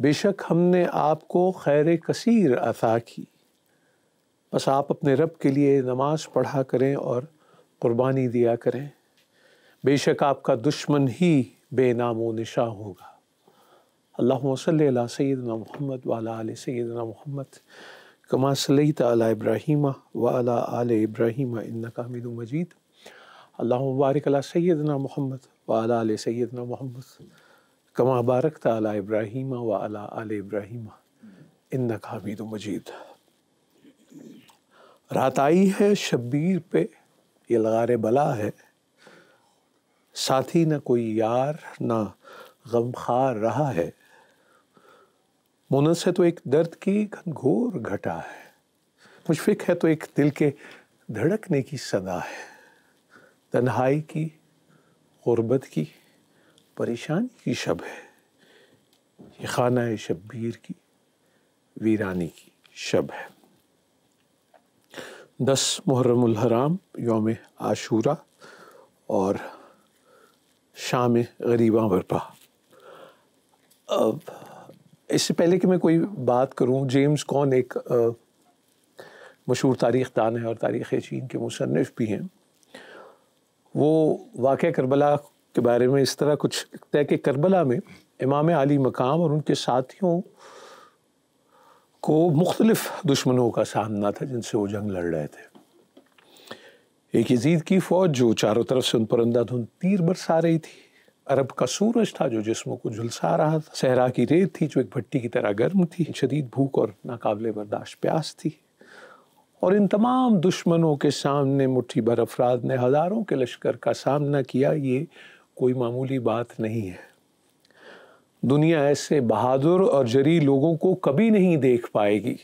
بے شک ہم نے آپ کو خیر کثیر عطا کی، بس آپ اپنے رب کے لیے نماز پڑھا کریں اور قربانی دیا کریں، بے شک آپ کا دشمن ہی بے نام و نشاں ہوگا۔ اللہم صلی علی سیدنا محمد وعلی آل سیدنا محمد کما صلیت علی ابراہیم وعلی آل ابراہیم انک حمید مجید۔ اللہم بارک علی سیدنا محمد وعلی آل سیدنا محمد کما بارکت علی ابراہیم وعلی آل ابراہیم انک حمید مجید۔ رات آئی ہے شبیر پہ یہ لغار بلا ہے، ساتھی نہ کوئی یار نہ غمخوار رہا ہے، مونس ہے تو ایک درد کی گھنگھور گھٹا ہے، مشفق ہے تو ایک دل کے دھڑکنے کی صدا ہے، تنہائی کی غربت کی پریشانی کی شب ہے، یہ خانہ شبیر کی ویرانی کی شب ہے۔ 10 محرم الحرام یوم عاشورہ اور شام غریباں برپا۔ اس سے پہلے کہ میں کوئی بات کروں، جیمز کون ایک مشہور تاریخ دان ہے اور تاریخ چین کے مصنف بھی ہیں، وہ واقعہ کربلا کے بارے میں اس طرح کچھ لکھتا ہے کہ کربلا میں امام علی مقام اور ان کے ساتھیوں کو مختلف دشمنوں کا سامنا تھا جن سے وہ جنگ لڑ رہے تھے۔ ایک یزید کی فوج جو چاروں طرف سے ان پر اندھا دھند تیر برسا رہی تھی، عرب کا سورج تھا جو جسموں کو جھلسا رہا تھا، صحرا کی ریت تھی جو ایک بھٹی کی طرح گرم تھی، شدید بھوک اور ناقابل برداشت پیاس تھی، اور ان تمام دشمنوں کے سامنے مٹھی بھر افراد نے ہزاروں کے لشکر کا سامنا کیا۔ یہ کوئی معمولی بات نہیں ہے، دنیا ایسے بہادر اور جری لوگوں کو کبھی نہیں دیکھ پائے گی،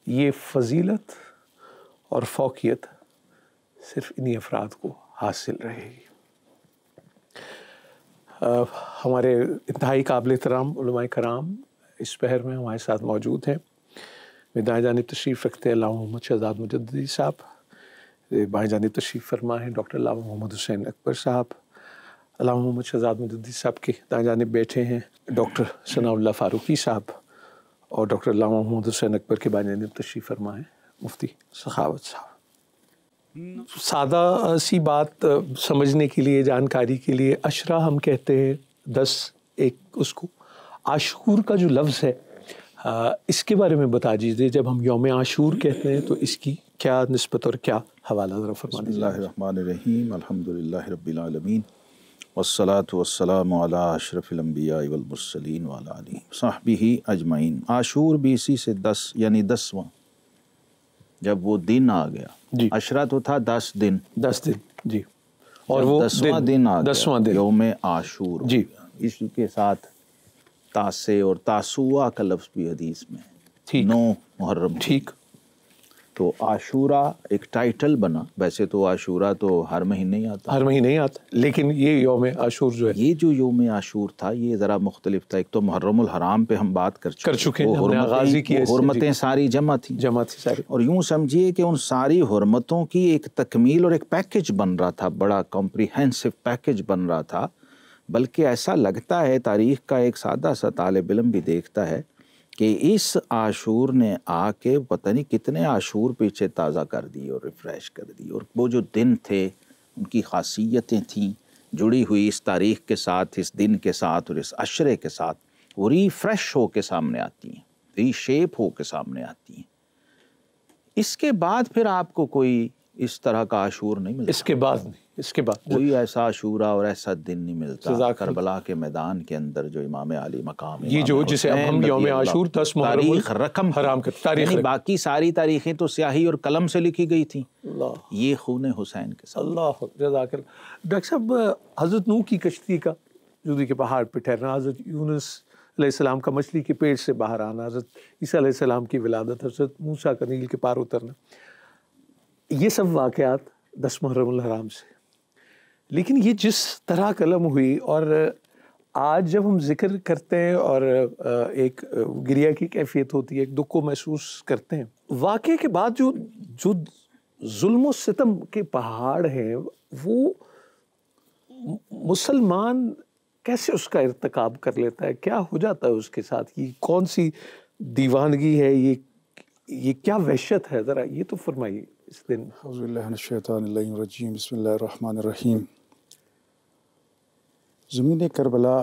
یہ فضیلت اور فوقیت صرف انہی افراد کو حاصل رہے گی۔ ہمارے انتہائی قابل احترام علماء کرام اس پہر میں ہمارے ساتھ موجود ہیں۔ میں دائیں جانب تشریف رکھتے ہیں علامہ محمد شہزاد مجددی صاحب، بائیں جانب تشریف فرما ہیں ڈاکٹر علامہ محمد حسین اکبر صاحب، علامہ محمد شہزاد مجددی صاحب کے دائیں جانب بیٹھے ہیں ڈاکٹر ثناء اللہ فاروقی صاحب، اور ڈاکٹر علامہ محمد حسین اکبر کے بائیں جانب تشریف فرما ہیں مفتی سخاوت صاحب۔ سادہ سی بات سمجھنے کے لیے، جانکاری کے لیے، عشرہ ہم کہتے ہیں 10، ایک اس کو عاشور کا جو لفظ ہے اس کے بارے میں بتا دیجیے، جب ہم یوم عاشور کہتے ہیں تو اس کی کیا نسبت اور کیا حوالہ ذرا فرما دیجیے۔ بسم اللہ الرحمن الرحیم، الحمدللہ رب العالمین، والصلاة والسلام علی اشرف الانبیاء والمرسلین وعلی آلہ وصحبہ اجمعین۔ عاشور بیسی سے 10 یعنی 10واں، جب وہ دن آ گیا، جی عشرہ تو تھا 10 دن، 10 دن جی، اور وہ 10واں دن آ گیا، 10واں دن یوم عاشور جی، اس کے ساتھ تاسع اور تاسوعہ کا لفظ بھی حدیث میں ٹھیک 9 محرم کو۔ ٹھیک، تو عاشورہ ایک ٹائٹل بنا، ویسے تو عاشورہ تو ہر مہینے ہی آتا، ہر مہینے نہیں آتا، لیکن یہ یوم عاشور جو ہے یہ جو یوم عاشور تھا یہ ذرا مختلف تھا۔ ایک تو محرم الحرام پہ ہم بات کر چکے ہیں، ہم نے آغازی کی، حرمتیں ساری جمع تھیں، جمع تھی ساری، اور یوں سمجھیے کہ ان ساری حرمتوں کی ایک تکمیل اور ایک پیکج بن رہا تھا، بڑا کمپریہنسو پیکج بن رہا تھا۔ بلکہ ایسا لگتا ہے، تاریخ کا ایک سادہ سا طالب علم بھی دیکھتا ہے کہ اس عاشور نے آ کے پتہ نہیں کتنے عاشور پیچھے تازہ کر دی اور ریفریش کر دی، اور وہ جو دن تھے ان کی خاصیتیں تھیں جڑی ہوئی اس تاریخ کے ساتھ، اس دن کے ساتھ اور اس عشرے کے ساتھ، وہ ریفریش ہو کے سامنے آتی ہیں، ری شیپ ہو کے سامنے آتی ہیں۔ اس کے بعد پھر آپ کو کوئی اس طرح کا عاشور نہیں ملتا، اس کے بعد نہیں، اس کے بعد کوئی ایسا عاشورہ اور ایسا دن نہیں ملتا کربلا کے میدان کے اندر جو امام علی مقام، یہ جو جسے اب ہم یوم عاشور 10 محرم تاریخ رقم حرام کا تاریخ، یعنی باقی ساری تاریخیں تو سیاہی اور قلم سے لکھی گئی تھیں، اللہ یہ خون حسین کے ساتھ۔ اللہ جزاک اللہ۔ ڈاکٹر صاحب، حضرت نوح کی کشتی کا جودی کے پہاڑ پہ ٹھہرنا، حضرت یونس علیہ السلام کا مچھلی کے پیٹ سے باہر آنا، حضرت عیسیٰ علیہ السلام کی ولادت، حضرت موسیٰ کا نیل کے پار اترنا، یہ سب واقعات 10 محرم الحرام سے، لیکن یہ جس طرح قلم ہوئی، اور آج جب ہم ذکر کرتے ہیں اور ایک گریہ کی کیفیت ہوتی ہے، ایک دکھ کو محسوس کرتے ہیں، واقعے کے بعد جو ظلم و ستم کے پہاڑ ہیں وہ مسلمان کیسے اس کا ارتکاب کر لیتا ہے؟ کیا ہو جاتا ہے اس کے ساتھ؟ یہ کون سی دیوانگی ہے؟ یہ کیا وحشت ہے؟ ذرا یہ تو فرمائیے اس دن۔ اعوذ باللہ من الشیطان الرجیم، بسم اللہ الرحمن الرحیم۔ زمین کربلا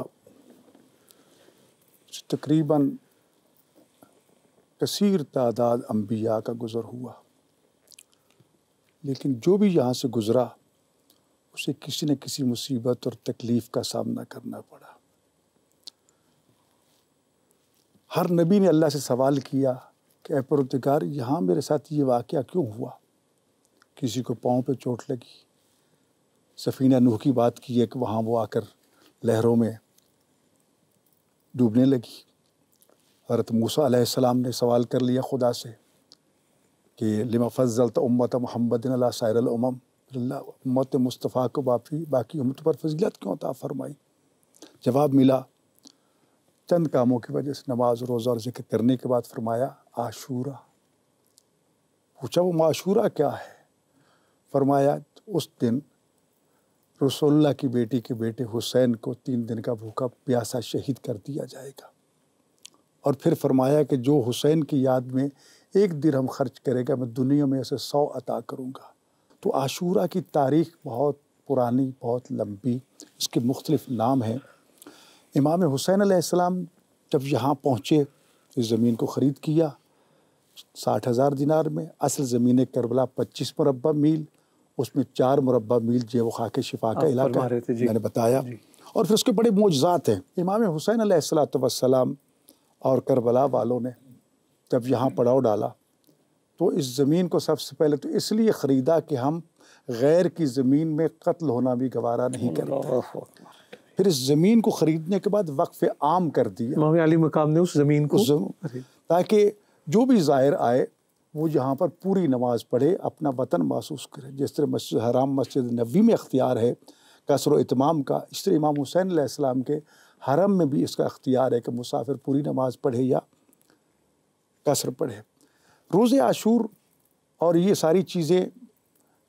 تقریباً کثیر تعداد انبیاء کا گزر ہوا، لیکن جو بھی یہاں سے گزرا اسے کسی نہ کسی مصیبت اور تکلیف کا سامنا کرنا پڑا۔ ہر نبی نے اللہ سے سوال کیا کہ اے پروردگار، یہاں میرے ساتھ یہ واقعہ کیوں ہوا؟ کسی کو پاؤں پہ چوٹ لگی، سفینہ نوح کی بات کی ہے کہ وہاں وہ آ کر لہروں میں ڈوبنے لگی۔ حضرت موسیٰ علیہ السلام نے سوال کر لیا خدا سے کہ لما فضلت امت محمد علی سائر الامم، اللہ امت مصطفیٰ کو باقی امت پر فضیلت کیوں عطا فرمائی؟ جواب ملا چند کاموں کی وجہ سے، نماز، روزہ اور ذکر کرنے کے بعد فرمایا عاشورہ۔ پوچھا وہ عاشورہ کیا ہے؟ فرمایا اس دن رسول اللہ کی بیٹی کے بیٹے حسین کو 3 دن کا بھوکا پیاسا شہید کر دیا جائے گا، اور پھر فرمایا کہ جو حسین کی یاد میں 1 درہم خرچ کرے گا میں دنیا میں اسے 100 عطا کروں گا۔ تو عاشورہ کی تاریخ بہت پرانی، بہت لمبی، اس کے مختلف نام ہیں۔ امام حسین علیہ السلام جب یہاں پہنچے اس زمین کو خرید کیا 60,000 دینار میں۔ اصل زمین کربلا 25 مربع میل، اس میں 4 مربع میل جو وہ خاک شفا کا علاقہ ہے، میں نے بتایا۔ اور پھر اس کے بڑے معجزات ہیں۔ امام حسین علیہ السلام اور کربلا والوں نے جب یہاں پڑاؤ ڈالا تو اس زمین کو سب سے پہلے تو اس لیے خریدا کہ ہم غیر کی زمین میں قتل ہونا بھی گوارا نہیں کرتے۔ پھر اس زمین کو خریدنے کے بعد وقف عام کر دیا امام علی مقام نے اس زمین کو، تاکہ جو بھی زائر آئے وہ یہاں پر پوری نماز پڑھے، اپنا وطن محسوس کرے۔ جس طرح مسجد حرام، مسجد نبوی میں اختیار ہے قصر و اتمام کا، اس طرح امام حسین علیہ السلام کے حرم میں بھی اس کا اختیار ہے کہ مسافر پوری نماز پڑھے یا قصر پڑھے۔ روز عاشور اور یہ ساری چیزیں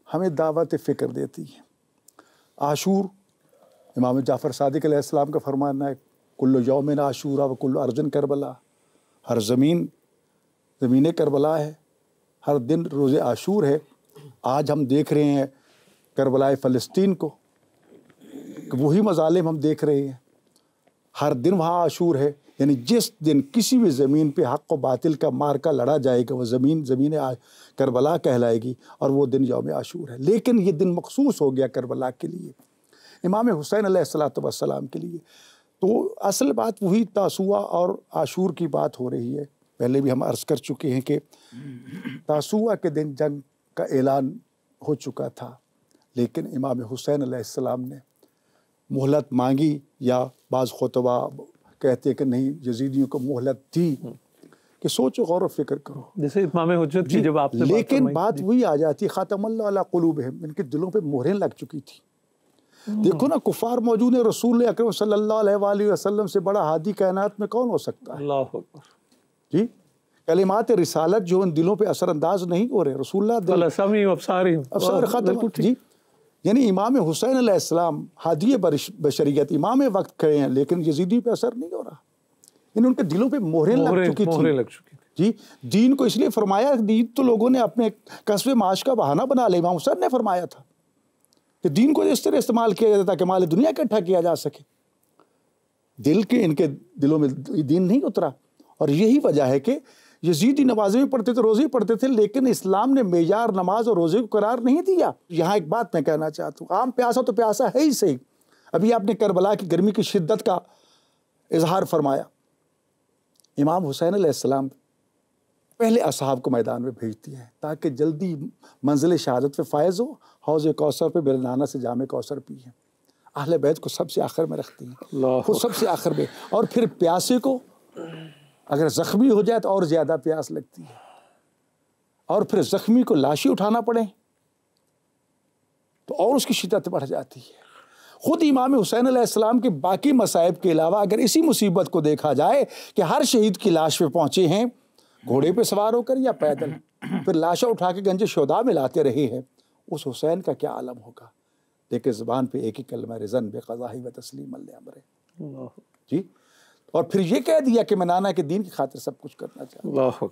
ہمیں دعوت فکر دیتی ہیں۔ عاشور امام جعفر صادق علیہ السلام کا فرمانا ہے کل یوم عاشورہ و کل ارض کربلا، ہر زمین کربلا ہے، ہر دن روز عاشور ہے۔ آج ہم دیکھ رہے ہیں کربلا فلسطین کو، کہ وہی مظالم ہم دیکھ رہے ہیں، ہر دن وہاں عاشور ہے۔ یعنی جس دن کسی بھی زمین پہ حق و باطل کا مارکا لڑا جائے گا وہ زمین کربلا کہلائے گی، اور وہ دن یوم عاشور ہے۔ لیکن یہ دن مخصوص ہو گیا کربلا کے لیے، امام حسین علیہ السلام کے لیے۔ تو اصل بات وہی تاسوعہ اور عاشور کی بات ہو رہی ہے۔ پہلے بھی ہم عرض کر چکے ہیں کہ تاسوعہ کے دن جنگ کا اعلان ہو چکا تھا، لیکن امام حسین علیہ السلام نے مہلت مانگی، یا بعض خطبہ کہتے کہ نہیں، یزیدیوں کو مہلت دی کہ سوچو، غور و فکر کرو، جیسے امام حجت کی جب آپ نے لیکن بات وہی آ جاتی ہے خاتم اللہ علی قلوبہم، ان کے دلوں پہ مہریں لگ چکی تھی۔ دیکھو نا، کفار موجود ہیں، رسول اکرم صلی اللہ علیہ وآلہ وسلم سے بڑا ہادی کائنات میں کون ہو سکتا ہے؟ اللہ اکبر جی، کلمات رسالت جو ان دلوں پہ اثر انداز نہیں ہو رہے، رسول اللہ ابصار ختم۔ جی، یعنی امام حسین علیہ السلام ہادی بشریت، امام وقت کھڑے ہیں، لیکن یزیدی پہ اثر نہیں ہو رہا، یعنی ان کے دلوں پہ مہریں لگ چکی تھی۔ جی، دین کو اس لیے فرمایا، دین تو لوگوں نے اپنے کسب معاش کا بہانہ بنا لیا۔ امام حسین نے فرمایا تھا کہ دین کو اس طرح استعمال کیا جاتا کہ مال دنیا اکٹھا کیا جا سکے، ان کے دلوں میں دین نہیں اترا۔ اور یہی وجہ ہے کہ یزیدی نمازیں بھی پڑھتے تھے، روزے بھی پڑھتے تھے، لیکن اسلام نے معیار نماز اور روزے کو قرار نہیں دیا۔ یہاں ایک بات میں کہنا چاہتا ہوں، عام پیاسا تو پیاسا ہے ہی صحیح۔ ابھی آپ نے کربلا کی گرمی کی شدت کا اظہار فرمایا۔ امام حسین علیہ السلام پہلے اصحاب کو میدان میں بھیجتی ہیں تاکہ جلدی منزل شہادت پہ فائز ہو، حوض کوثر پہ میرے نانا سے جام کوثر پئیں۔ اہل بیت کو سب سے آخر میں رکھتی ہیں، خود سب سے آخر میں، اور پھر پیاسے کو اگر زخمی ہو جائے تو اور زیادہ پیاس لگتی ہے، اور پھر زخمی کو لاشی اٹھانا پڑے تو اور اس کی شدت بڑھ جاتی ہے۔ خود امام حسین علیہ السلام کے باقی مصائب کے علاوہ اگر اسی مصیبت کو دیکھا جائے کہ ہر شہید کی لاش پہ پہنچے ہیں، گھوڑے پہ سوار ہو کر یا پیدل، پھر لاشیں اٹھا کے گنج شہداء میں لاتے رہے ہیں، اس حسین کا کیا عالم ہوگا۔ لیکن زبان پہ ایک ہی کلمہ رضا بقضاء و تسلیم الامر ہے۔ جی، اور پھر یہ کہہ دیا کہ میں نانا کے دین کی خاطر سب کچھ کرنا چاہتا ہوں. اللہ